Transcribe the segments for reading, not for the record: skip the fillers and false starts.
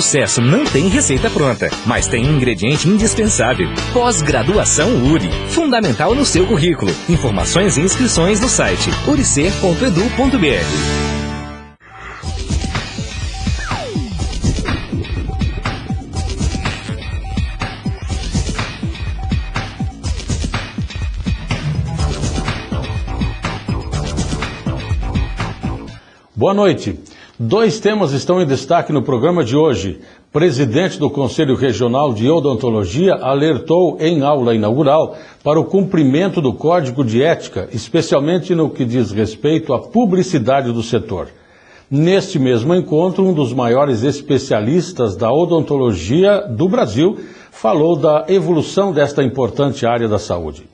Sucesso não tem receita pronta, mas tem um ingrediente indispensável. Pós-graduação URI. Fundamental no seu currículo. Informações e inscrições no site uricer.edu.br. Boa noite. 2 temas estão em destaque no programa de hoje. Presidente do Conselho Regional de Odontologia alertou em aula inaugural para o cumprimento do Código de Ética, especialmente no que diz respeito à publicidade do setor. Neste mesmo encontro, um dos maiores especialistas da odontologia do Brasil falou da evolução desta importante área da saúde.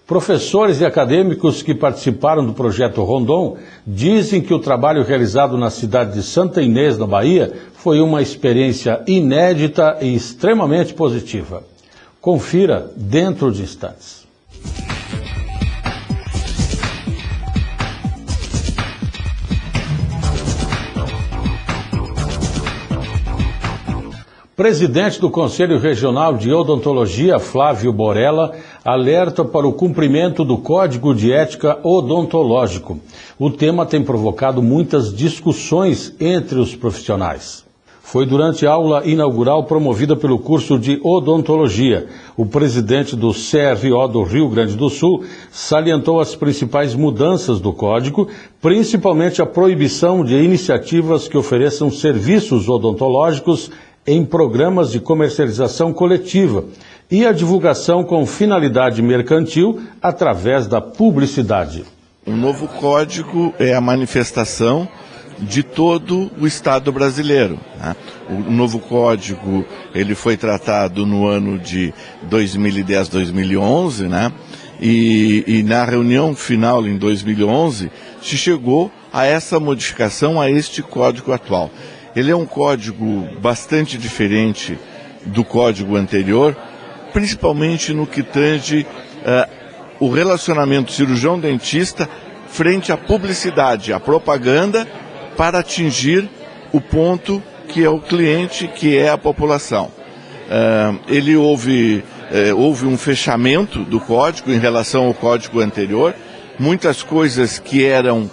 Professores e acadêmicos que participaram do projeto Rondon dizem que o trabalho realizado na cidade de Santa Inês, na Bahia, foi uma experiência inédita e extremamente positiva. Confira dentro de instantes. Presidente do Conselho Regional de Odontologia, Flávio Borella, alerta para o cumprimento do Código de Ética Odontológico. O tema tem provocado muitas discussões entre os profissionais. Foi durante a aula inaugural promovida pelo curso de Odontologia. O presidente do CRO do Rio Grande do Sul salientou as principais mudanças do Código, principalmente a proibição de iniciativas que ofereçam serviços odontológicos em programas de comercialização coletiva e a divulgação com finalidade mercantil através da publicidade. O novo código é a manifestação de todo o Estado brasileiro, né? O novo código ele foi tratado no ano de 2010, 2011, né? E na reunião final em 2011 se chegou a essa modificação, a este código atual. Ele é um código bastante diferente do código anterior, principalmente no que tange o relacionamento cirurgião-dentista frente à publicidade, à propaganda, para atingir o ponto que é o cliente, que é a população. Houve um fechamento do código em relação ao código anterior, muitas coisas que eram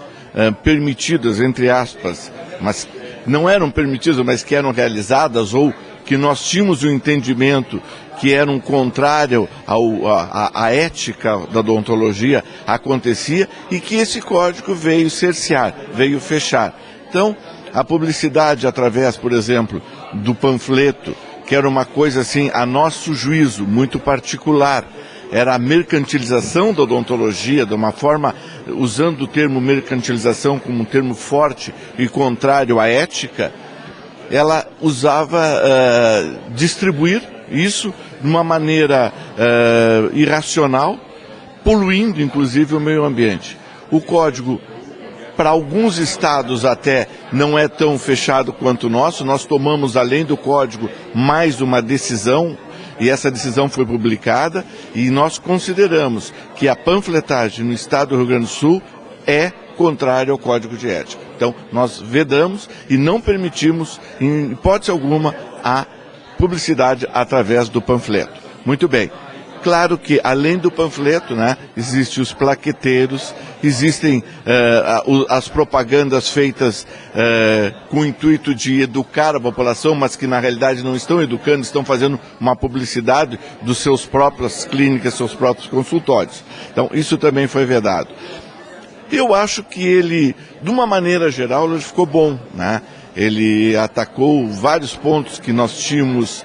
permitidas, entre aspas, mas não eram permitidas, mas que eram realizadas, ou que nós tínhamos o entendimento que eram contrário à ética da odontologia, acontecia, e que esse código veio cercear, veio fechar. Então, a publicidade através, por exemplo, do panfleto, que era uma coisa assim, a nosso juízo, muito particular, era a mercantilização da odontologia, de uma forma, usando o termo mercantilização como um termo forte e contrário à ética, ela usava distribuir isso de uma maneira irracional, poluindo inclusive o meio ambiente. O código, para alguns estados até, não é tão fechado quanto o nosso. Nós tomamos, além do código, mais uma decisão, e essa decisão foi publicada, e nós consideramos que a panfletagem no estado do Rio Grande do Sul é contrária ao Código de Ética. Então, nós vedamos e não permitimos, em hipótese alguma, a publicidade através do panfleto. Muito bem. Claro que, além do panfleto, né, existem os plaqueteiros, existem as propagandas feitas com o intuito de educar a população, mas que na realidade não estão educando, estão fazendo uma publicidade dos seus próprias clínicas, seus próprios consultórios. Então, isso também foi vedado. Eu acho que ele, de uma maneira geral, ele ficou bom, né? Ele atacou vários pontos que nós tínhamos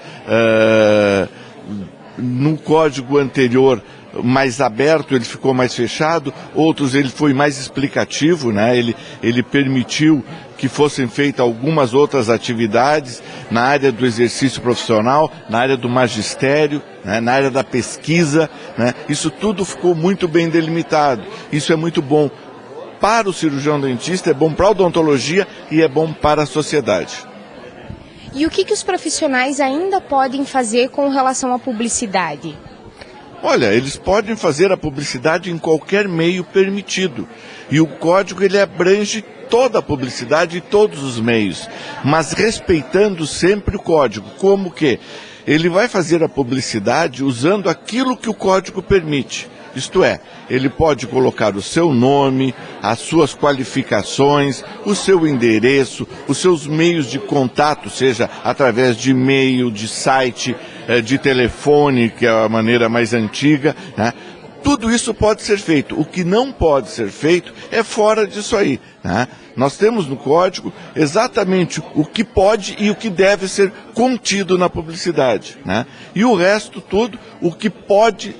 no código anterior mais aberto, ele ficou mais fechado, outros ele foi mais explicativo, né? Ele permitiu que fossem feitas algumas outras atividades na área do exercício profissional, na área do magistério, né? Na área da pesquisa, né? Isso tudo ficou muito bem delimitado, isso é muito bom para o cirurgião dentista, é bom para a odontologia e é bom para a sociedade. E o que os profissionais ainda podem fazer com relação à publicidade? Olha, eles podem fazer a publicidade em qualquer meio permitido. E o código ele abrange toda a publicidade e todos os meios, mas respeitando sempre o código. Como que? Ele vai fazer a publicidade usando aquilo que o código permite. Isto é, ele pode colocar o seu nome, as suas qualificações, o seu endereço, os seus meios de contato, seja através de e-mail, de site, de telefone, que é a maneira mais antiga, né? Tudo isso pode ser feito. O que não pode ser feito é fora disso aí, né? Nós temos no código exatamente o que pode e o que deve ser contido na publicidade, né? E o resto tudo, o que pode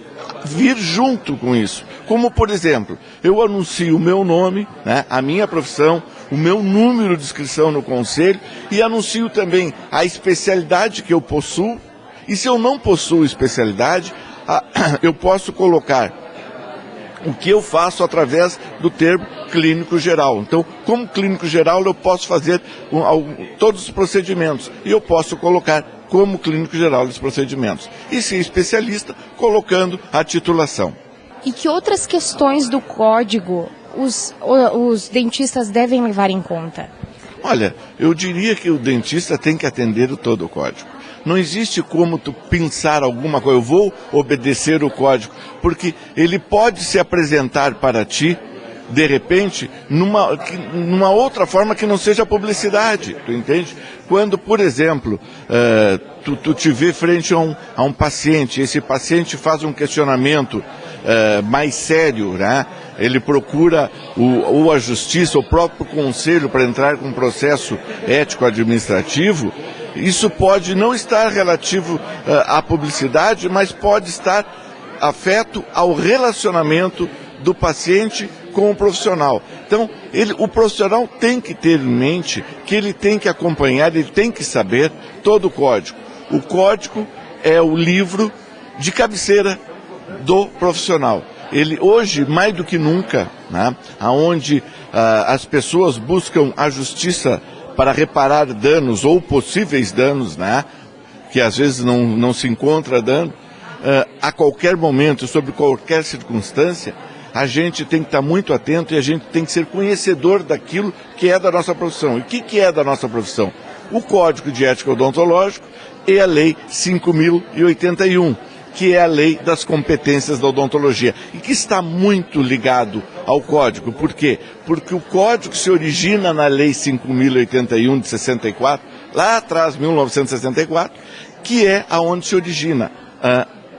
vir junto com isso. Como, por exemplo, eu anuncio o meu nome, né, a minha profissão, o meu número de inscrição no conselho e anuncio também a especialidade que eu possuo. E se eu não possuo especialidade, eu posso colocar o que eu faço através do termo clínico geral. Então, como clínico geral, eu posso fazer todos os procedimentos e eu posso colocar como clínico geral dos procedimentos. E se especialista, colocando a titulação. E que outras questões do código os dentistas devem levar em conta? Olha, eu diria que o dentista tem que atender todo o código. Não existe como tu pensar alguma coisa, eu vou obedecer o código, porque ele pode se apresentar para ti, de repente, numa outra forma que não seja publicidade, tu entende? Quando, por exemplo, tu te vê frente a um paciente, esse paciente faz um questionamento mais sério, né? Ele procura ou a justiça, o próprio conselho para entrar com um processo ético-administrativo. Isso pode não estar relativo à publicidade, mas pode estar afeto ao relacionamento do paciente com o profissional. Então, o profissional tem que ter em mente que ele tem que acompanhar, ele tem que saber todo o código. O código é o livro de cabeceira do profissional. Ele hoje, mais do que nunca, né, onde as pessoas buscam a justiça para reparar danos ou possíveis danos, né, que às vezes não se encontra dano, a qualquer momento, sob qualquer circunstância, a gente tem que estar muito atento e a gente tem que ser conhecedor daquilo que é da nossa profissão. E o que é da nossa profissão? O Código de Ética Odontológica e a Lei 5.081, que é a lei das competências da odontologia, e que está muito ligado ao Código. Por quê? Porque o Código se origina na Lei 5.081 de 64, lá atrás, 1964, que é aonde se origina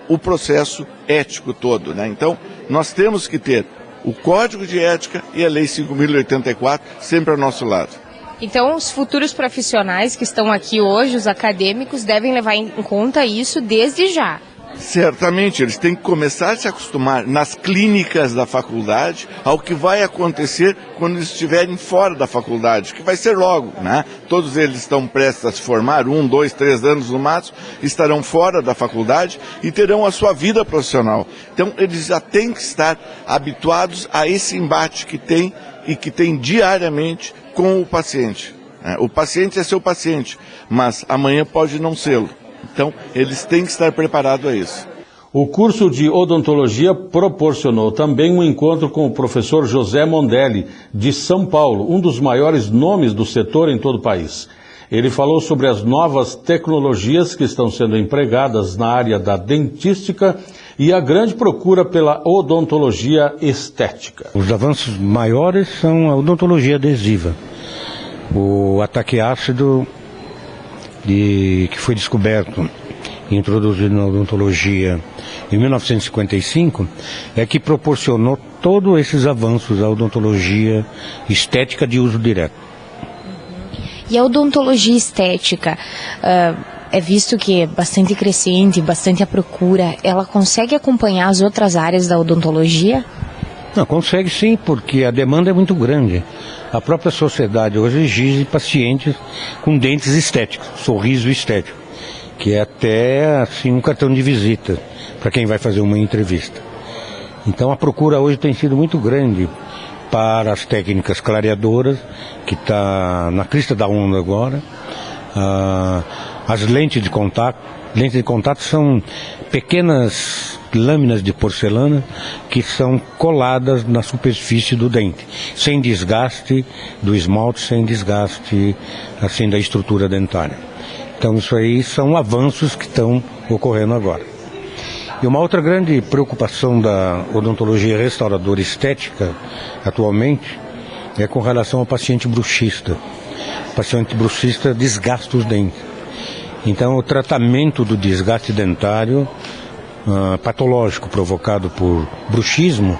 o processo ético todo, né? Então, nós temos que ter o Código de Ética e a Lei 5.084 sempre ao nosso lado. Então, os futuros profissionais que estão aqui hoje, os acadêmicos, devem levar em conta isso desde já. Certamente, eles têm que começar a se acostumar nas clínicas da faculdade ao que vai acontecer quando eles estiverem fora da faculdade, que vai ser logo, né? Todos eles estão prestes a se formar, 1, 2, 3 anos no máximo, estarão fora da faculdade e terão a sua vida profissional. Então, eles já têm que estar habituados a esse embate que tem e que tem diariamente com o paciente. O paciente é seu paciente, mas amanhã pode não sê-lo. Então, eles têm que estar preparados a isso. O curso de odontologia proporcionou também um encontro com o professor José Mondelli, de São Paulo, um dos maiores nomes do setor em todo o país. Ele falou sobre as novas tecnologias que estão sendo empregadas na área da dentística e a grande procura pela odontologia estética. Os avanços maiores são a odontologia adesiva, o ataque ácido que foi descoberto e introduzido na odontologia em 1955, é que proporcionou todos esses avanços à odontologia estética de uso direto. E a odontologia estética, é visto que é bastante crescente, bastante a procura, ela consegue acompanhar as outras áreas da odontologia? Não, consegue sim, porque a demanda é muito grande. A própria sociedade hoje exige pacientes com dentes estéticos, sorriso estético, que é até assim um cartão de visita para quem vai fazer uma entrevista. Então a procura hoje tem sido muito grande para as técnicas clareadoras, que está na crista da onda agora, as lentes de contato, Lentes de contato são pequenas lâminas de porcelana que são coladas na superfície do dente, sem desgaste do esmalte, sem desgaste assim da estrutura dentária. Então isso aí são avanços que estão ocorrendo agora. E uma outra grande preocupação da odontologia restauradora estética atualmente é com relação ao paciente bruxista. O paciente bruxista desgasta os dentes. Então o tratamento do desgaste dentário patológico provocado por bruxismo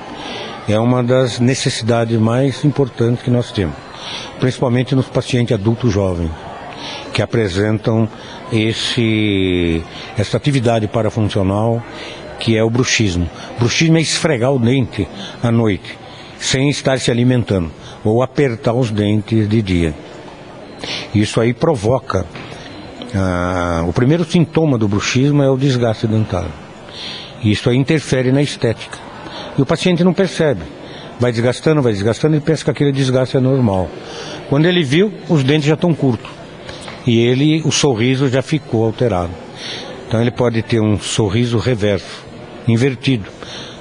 é uma das necessidades mais importantes que nós temos, principalmente nos pacientes adultos jovens, que apresentam essa atividade parafuncional que é o bruxismo. Bruxismo é esfregar o dente à noite, sem estar se alimentando, ou apertar os dentes de dia. Isso aí provoca, o primeiro sintoma do bruxismo é o desgaste dentário. Isso aí interfere na estética. E o paciente não percebe. Vai desgastando e pensa que aquele desgaste é normal. Quando ele viu, os dentes já estão curtos. E o sorriso já ficou alterado. Então ele pode ter um sorriso reverso, invertido.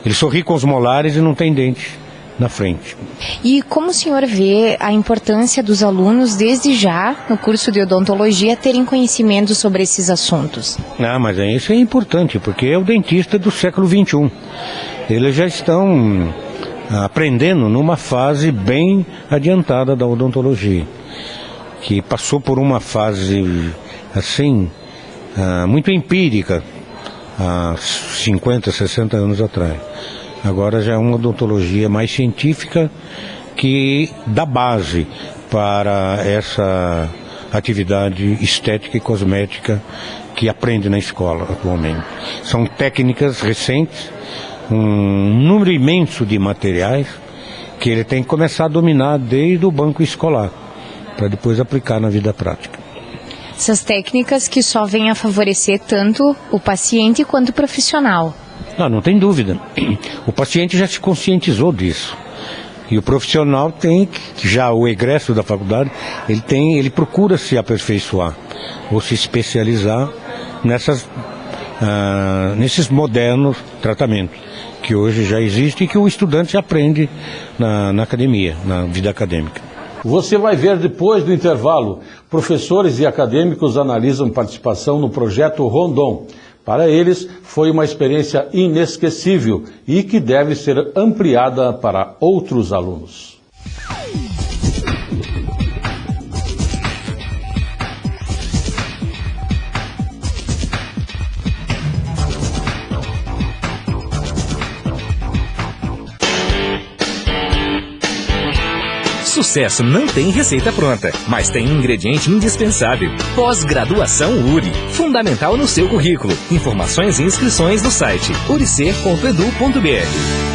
Ele sorri com os molares e não tem dente na frente. E como o senhor vê a importância dos alunos, desde já, no curso de odontologia, terem conhecimento sobre esses assuntos? Mas isso é importante, porque é o dentista do século XXI. Eles já estão aprendendo numa fase bem adiantada da odontologia, que passou por uma fase, assim, muito empírica, há 50, 60 anos atrás. Agora já é uma odontologia mais científica que dá base para essa atividade estética e cosmética que aprende na escola atualmente. São técnicas recentes, um número imenso de materiais que ele tem que começar a dominar desde o banco escolar, para depois aplicar na vida prática. Essas técnicas que só vêm a favorecer tanto o paciente quanto o profissional. Não tem dúvida. O paciente já se conscientizou disso. E o profissional tem, já o egresso da faculdade, ele procura se aperfeiçoar ou se especializar nesses modernos tratamentos que hoje já existem e que o estudante aprende na academia, na vida acadêmica. Você vai ver depois do intervalo. Professores e acadêmicos analisam participação no projeto Rondon. Para eles, foi uma experiência inesquecível e que deve ser ampliada para outros alunos. Sucesso não tem receita pronta, mas tem um ingrediente indispensável. Pós-graduação URI. Fundamental no seu currículo. Informações e inscrições no site uricer.edu.br.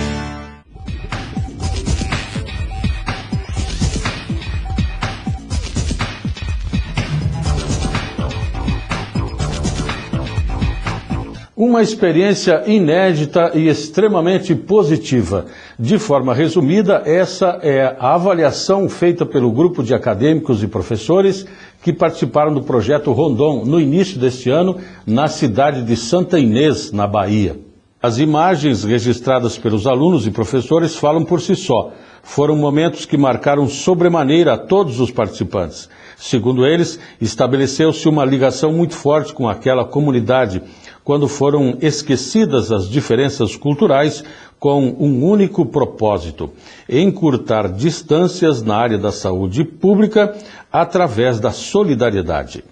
Uma experiência inédita e extremamente positiva. De forma resumida, essa é a avaliação feita pelo grupo de acadêmicos e professores que participaram do projeto Rondon no início deste ano, na cidade de Santa Inês, na Bahia. As imagens registradas pelos alunos e professores falam por si só. Foram momentos que marcaram sobremaneira a todos os participantes. Segundo eles, estabeleceu-se uma ligação muito forte com aquela comunidade, quando foram esquecidas as diferenças culturais com um único propósito: encurtar distâncias na área da saúde pública através da solidariedade.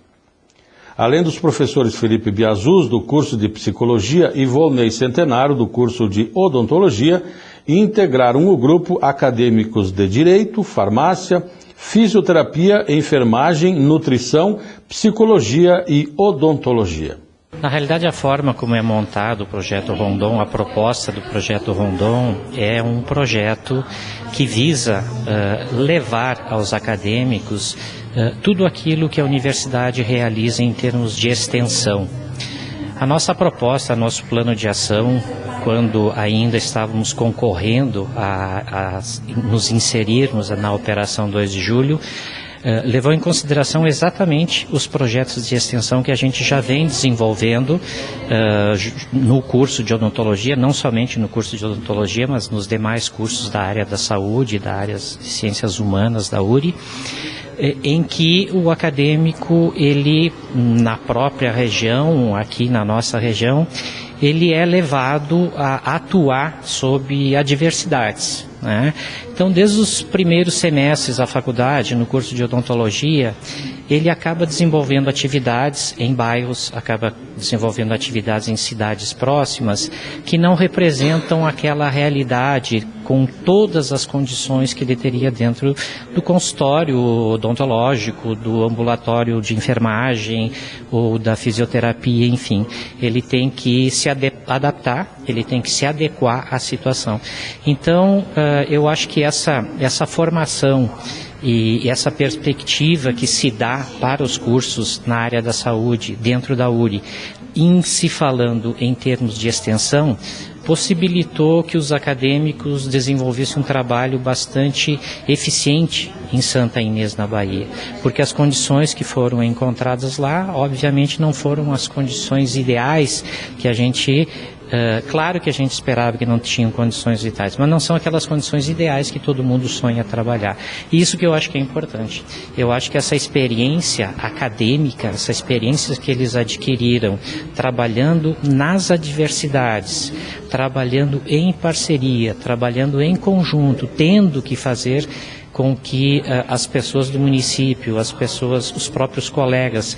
Além dos professores Felipe Biazuz, do curso de Psicologia, e Volney Centenário, do curso de Odontologia, integraram o grupo acadêmicos de Direito, Farmácia, Fisioterapia, Enfermagem, Nutrição, Psicologia e Odontologia. Na realidade, a forma como é montado o projeto Rondon, a proposta do projeto Rondon é um projeto que visa levar aos acadêmicos tudo aquilo que a universidade realiza em termos de extensão. A nossa proposta, nosso plano de ação, quando ainda estávamos concorrendo a nos inserirmos na Operação 2 de Julho, levou em consideração exatamente os projetos de extensão que a gente já vem desenvolvendo no curso de odontologia, não somente no curso de odontologia, mas nos demais cursos da área da saúde, da área de ciências humanas da URI, em que o acadêmico, ele, na própria região, aqui na nossa região, ele é levado a atuar sob adversidades, né? Então, desde os primeiros semestres da faculdade, no curso de odontologia, ele acaba desenvolvendo atividades em bairros, acaba desenvolvendo atividades em cidades próximas, que não representam aquela realidade com todas as condições que ele teria dentro do consultório odontológico, do ambulatório de enfermagem ou da fisioterapia, enfim. Ele tem que se adaptar, ele tem que se adequar à situação. Então, eu acho que essa formação e essa perspectiva que se dá para os cursos na área da saúde, dentro da URI, em se falando em termos de extensão, possibilitou que os acadêmicos desenvolvessem um trabalho bastante eficiente em Santa Inês, na Bahia, porque as condições que foram encontradas lá, obviamente, não foram as condições ideais que a gente... claro que a gente esperava que não tinham condições vitais, mas não são aquelas condições ideais que todo mundo sonha trabalhar. E isso que eu acho que é importante. Eu acho que essa experiência acadêmica, essa experiência que eles adquiriram trabalhando nas adversidades, trabalhando em parceria, trabalhando em conjunto, tendo que fazer com que as pessoas do município, as pessoas, os próprios colegas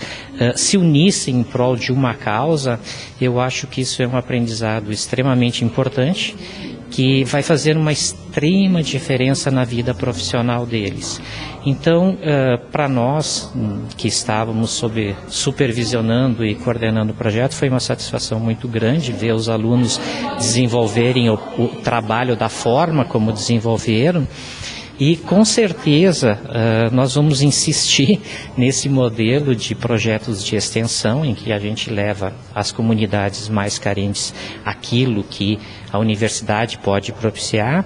se unissem em prol de uma causa, eu acho que isso é um aprendizado extremamente importante, que vai fazer uma extrema diferença na vida profissional deles. Então, para nós que estávamos supervisionando e coordenando o projeto, foi uma satisfação muito grande ver os alunos desenvolverem o trabalho da forma como desenvolveram. E, com certeza, nós vamos insistir nesse modelo de projetos de extensão, em que a gente leva às comunidades mais carentes aquilo que a universidade pode propiciar,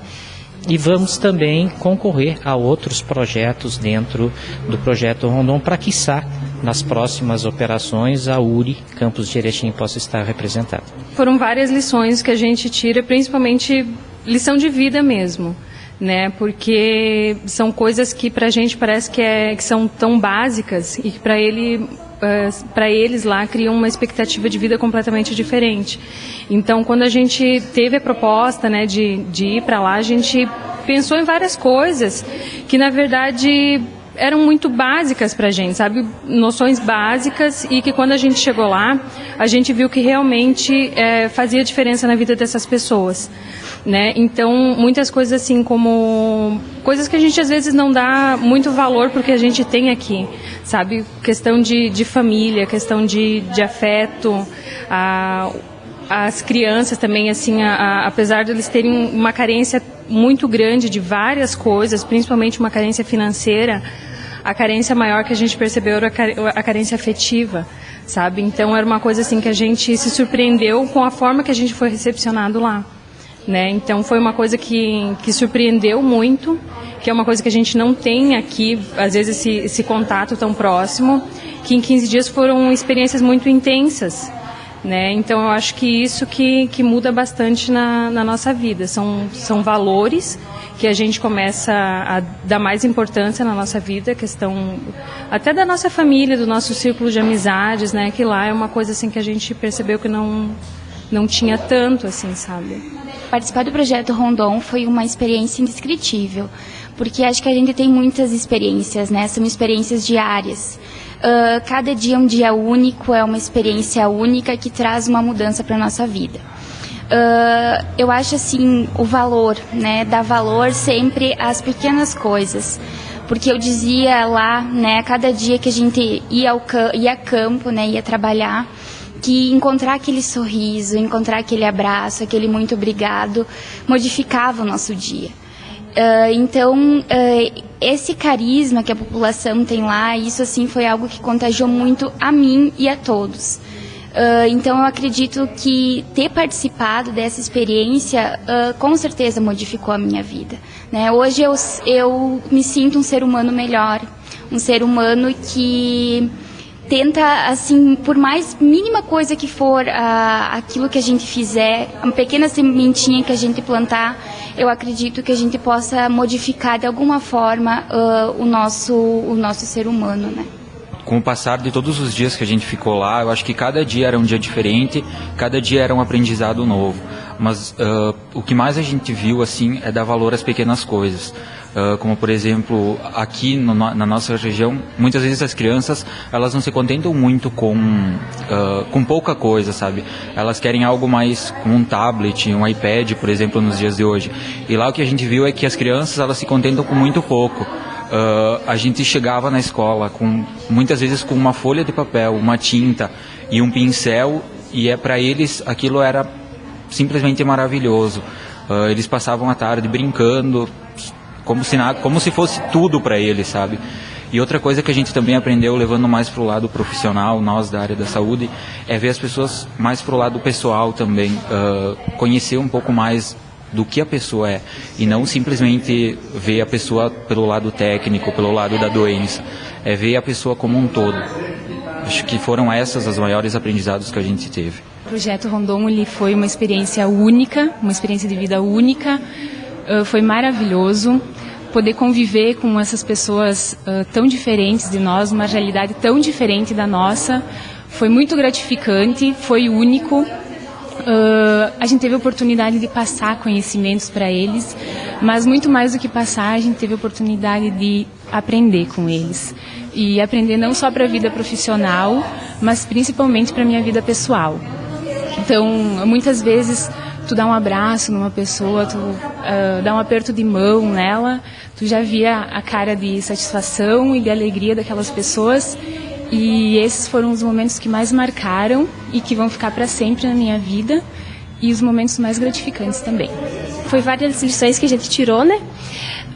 e vamos também concorrer a outros projetos dentro do projeto Rondon, para quiçá, nas próximas operações, a URI, Campus de Erechim, possa estar representada. Foram várias lições que a gente tira, principalmente lição de vida mesmo, né? Porque são coisas que para a gente parece que são tão básicas e que para eles lá criam uma expectativa de vida completamente diferente. Então, quando a gente teve a proposta, né, de ir para lá, a gente pensou em várias coisas que, na verdade, eram muito básicas para a gente, sabe? Noções básicas, e que quando a gente chegou lá, a gente viu que realmente fazia diferença na vida dessas pessoas, né? Então, muitas coisas assim, como coisas que a gente às vezes não dá muito valor porque a gente tem aqui, sabe? Questão de família, questão de afeto, as crianças também, assim, apesar de eles terem uma carência muito grande de várias coisas, principalmente uma carência financeira, a carência maior que a gente percebeu era a carência afetiva, sabe? Então, era uma coisa assim que a gente se surpreendeu com a forma que a gente foi recepcionado lá, né? Então, foi uma coisa que surpreendeu muito, que é uma coisa que a gente não tem aqui, às vezes, esse contato tão próximo, que em 15 dias foram experiências muito intensas, né? Então, eu acho que isso que muda bastante na nossa vida. São valores que a gente começa a dar mais importância na nossa vida, questão até da nossa família, do nosso círculo de amizades, né? Que lá é uma coisa assim que a gente percebeu que não tinha tanto, assim, sabe? Participar do projeto Rondon foi uma experiência indescritível, porque acho que a gente tem muitas experiências, né? São experiências diárias. Cada dia é um dia único, é uma experiência única que traz uma mudança para a nossa vida. Eu acho assim, o valor, né? Dar valor sempre às pequenas coisas. Porque eu dizia lá, né, cada dia que a gente ia a campo, né, ia trabalhar, que encontrar aquele sorriso, encontrar aquele abraço, aquele muito obrigado, modificava o nosso dia. Então, esse carisma que a população tem lá, isso assim foi algo que contagiou muito a mim e a todos. Então, eu acredito que ter participado dessa experiência, com certeza modificou a minha vida, né? Hoje eu me sinto um ser humano melhor, um ser humano que tenta, assim, por mais mínima coisa que for aquilo que a gente fizer, uma pequena sementinha que a gente plantar, eu acredito que a gente possa modificar de alguma forma o nosso ser humano, né? Com o passar de todos os dias que a gente ficou lá, eu acho que cada dia era um dia diferente, cada dia era um aprendizado novo. Mas o que mais a gente viu, assim, é dar valor às pequenas coisas. Como, por exemplo, aqui na nossa região, muitas vezes as crianças, elas não se contentam muito com pouca coisa, sabe? Elas querem algo mais, como um tablet, um iPad, por exemplo, nos dias de hoje. E lá o que a gente viu é que as crianças, elas se contentam com muito pouco. A gente chegava na escola muitas vezes com uma folha de papel, uma tinta e um pincel, e para eles aquilo era simplesmente maravilhoso. Eles passavam a tarde brincando, como se fosse tudo para eles, sabe? E outra coisa que a gente também aprendeu, levando mais para o lado profissional, nós da área da saúde, é ver as pessoas mais para o lado pessoal também, conhecer um pouco mais do que a pessoa é, e não simplesmente ver a pessoa pelo lado técnico, pelo lado da doença, é ver a pessoa como um todo. Acho que foram essas as maiores aprendizados que a gente teve. O Projeto Rondon, ele foi uma experiência única, uma experiência de vida única, foi maravilhoso poder conviver com essas pessoas tão diferentes de nós, uma realidade tão diferente da nossa, foi muito gratificante, foi único. A gente teve a oportunidade de passar conhecimentos para eles, mas muito mais do que passar, a gente teve a oportunidade de aprender com eles. E aprender não só para a vida profissional, mas principalmente para a minha vida pessoal. Então, muitas vezes, tu dá um abraço numa pessoa, tu dá um aperto de mão nela, tu já via a cara de satisfação e de alegria daquelas pessoas. E esses foram os momentos que mais marcaram e que vão ficar para sempre na minha vida, e os momentos mais gratificantes também. Foi várias lições que a gente tirou, né?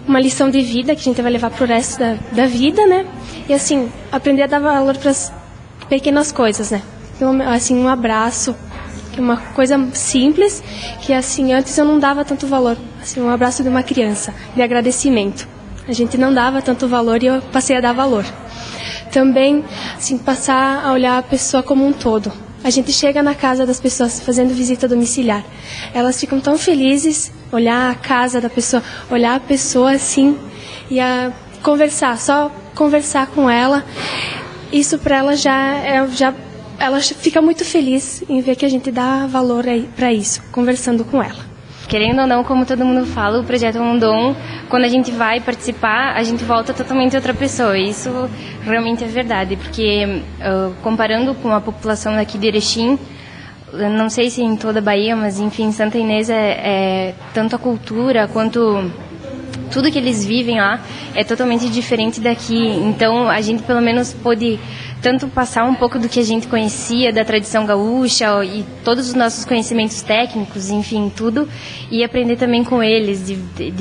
Uma lição de vida que a gente vai levar pro resto da vida, né? E assim, aprender a dar valor para as pequenas coisas, né? Então, assim, um abraço, que é uma coisa simples, que assim, antes eu não dava tanto valor. Assim, um abraço de uma criança, de agradecimento. A gente não dava tanto valor e eu passei a dar valor. Também, assim, passar a olhar a pessoa como um todo. A gente chega na casa das pessoas fazendo visita domiciliar. Elas ficam tão felizes, olhar a casa da pessoa, olhar a pessoa assim, e conversar, só conversar com ela. Isso para ela ela fica muito feliz em ver que a gente dá valor para isso, conversando com ela. Querendo ou não, como todo mundo fala, o Projeto Rondon, quando a gente vai participar, a gente volta totalmente outra pessoa. E isso realmente é verdade, porque comparando com a população daqui de Erechim, não sei se em toda a Bahia, mas enfim, Santa Inês tanto a cultura quanto tudo que eles vivem lá é totalmente diferente daqui. Então a gente pelo menos pôde tanto passar um pouco do que a gente conhecia da tradição gaúcha e todos os nossos conhecimentos técnicos, enfim, tudo, e aprender também com eles, de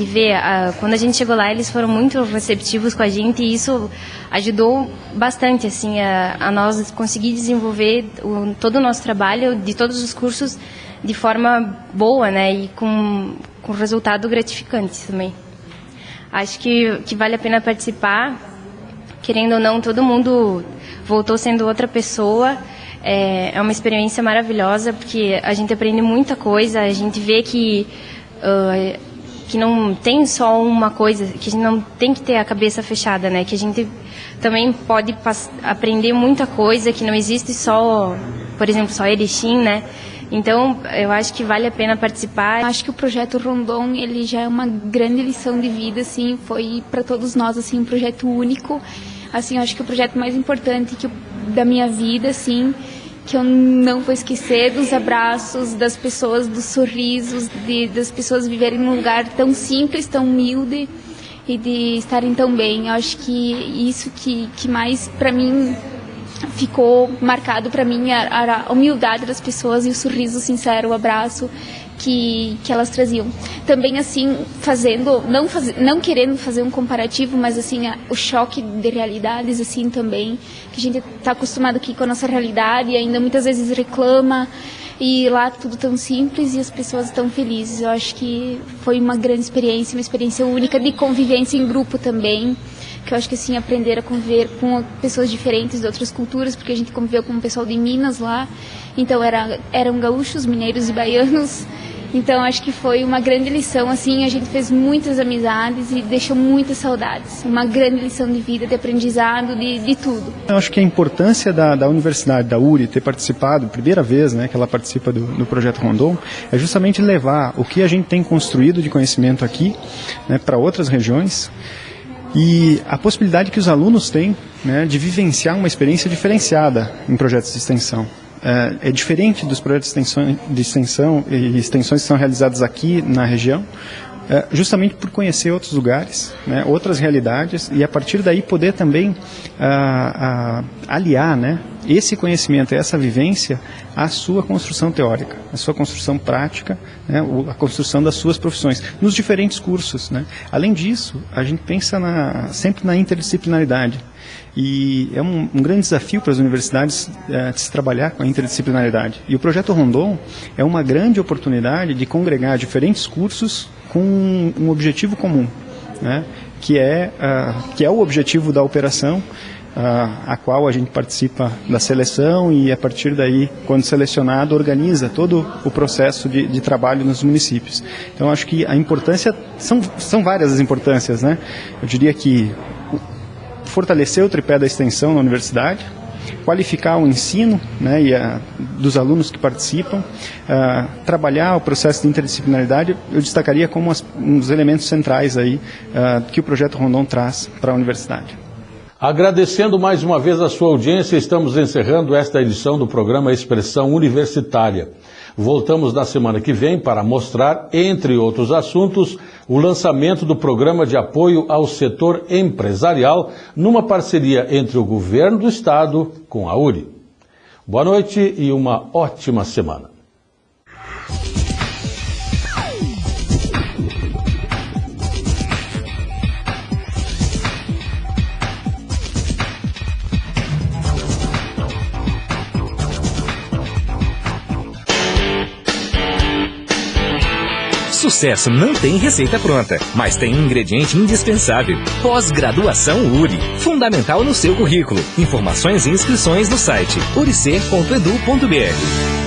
ver, quando a gente chegou lá, eles foram muito receptivos com a gente, e isso ajudou bastante, assim, a nós conseguir desenvolver todo o nosso trabalho, de todos os cursos, de forma boa, né, e com resultado gratificante também. Acho que vale a pena participar, querendo ou não, todo mundo voltou sendo outra pessoa. É uma experiência maravilhosa, porque a gente aprende muita coisa, a gente vê que não tem só uma coisa, que a gente não tem que ter a cabeça fechada, né? Que a gente também pode aprender muita coisa, que não existe só, por exemplo, só Erechim, né? Então, eu acho que vale a pena participar. Acho que o Projeto Rondon, ele já é uma grande lição de vida, assim, foi para todos nós, assim, um projeto único. Assim, eu acho que o projeto mais importante da minha vida, assim, que eu não vou esquecer, dos abraços, das pessoas, dos sorrisos, das pessoas viverem num lugar tão simples, tão humilde, e de estarem tão bem. Eu acho que isso que mais, para mim, ficou marcado para mim, a humildade das pessoas e o sorriso sincero, o abraço que elas traziam. Também, assim, não querendo fazer um comparativo, mas assim, o choque de realidades, assim, também, que a gente está acostumado aqui com a nossa realidade e ainda muitas vezes reclama, e lá tudo tão simples e as pessoas tão felizes. Eu acho que foi uma grande experiência, uma experiência única de convivência em grupo também, que eu acho que assim, aprender a conviver com pessoas diferentes de outras culturas, porque a gente conviveu com o pessoal de Minas lá, então eram gaúchos, mineiros e baianos. Então acho que foi uma grande lição, assim, a gente fez muitas amizades e deixou muitas saudades. Uma grande lição de vida, de aprendizado, de tudo. Eu acho que a importância da universidade, da URI, ter participado, primeira vez, né, que ela participa do projeto Rondon, é justamente levar o que a gente tem construído de conhecimento aqui, né, para outras regiões, e a possibilidade que os alunos têm, né, de vivenciar uma experiência diferenciada em projetos de extensão. É diferente dos projetos de extensão e extensões que são realizados aqui na região, justamente por conhecer outros lugares, né, outras realidades, e a partir daí poder também aliar, né, esse conhecimento, essa vivência à sua construção teórica, à sua construção prática, né, a construção das suas profissões, nos diferentes cursos, né. Além disso, a gente pensa sempre na interdisciplinaridade. E é um grande desafio para as universidades de se trabalhar com a interdisciplinaridade. E o projeto Rondon é uma grande oportunidade de congregar diferentes cursos com um objetivo comum, né? que é o objetivo da operação, a qual a gente participa da seleção e, a partir daí, quando selecionado, organiza todo o processo de trabalho nos municípios. Então, acho que a importância, são várias as importâncias, né? Eu diria que fortalecer o tripé da extensão na universidade, qualificar o ensino, né, dos alunos que participam, trabalhar o processo de interdisciplinaridade, eu destacaria como um dos elementos centrais aí, que o projeto Rondon traz para a universidade. Agradecendo mais uma vez a sua audiência, estamos encerrando esta edição do programa Expressão Universitária. Voltamos na semana que vem para mostrar, entre outros assuntos, o lançamento do programa de apoio ao setor empresarial, numa parceria entre o Governo do Estado com a URI. Boa noite e uma ótima semana. Sucesso não tem receita pronta, mas tem um ingrediente indispensável. Pós-graduação URI. Fundamental no seu currículo. Informações e inscrições no site uricer.edu.br.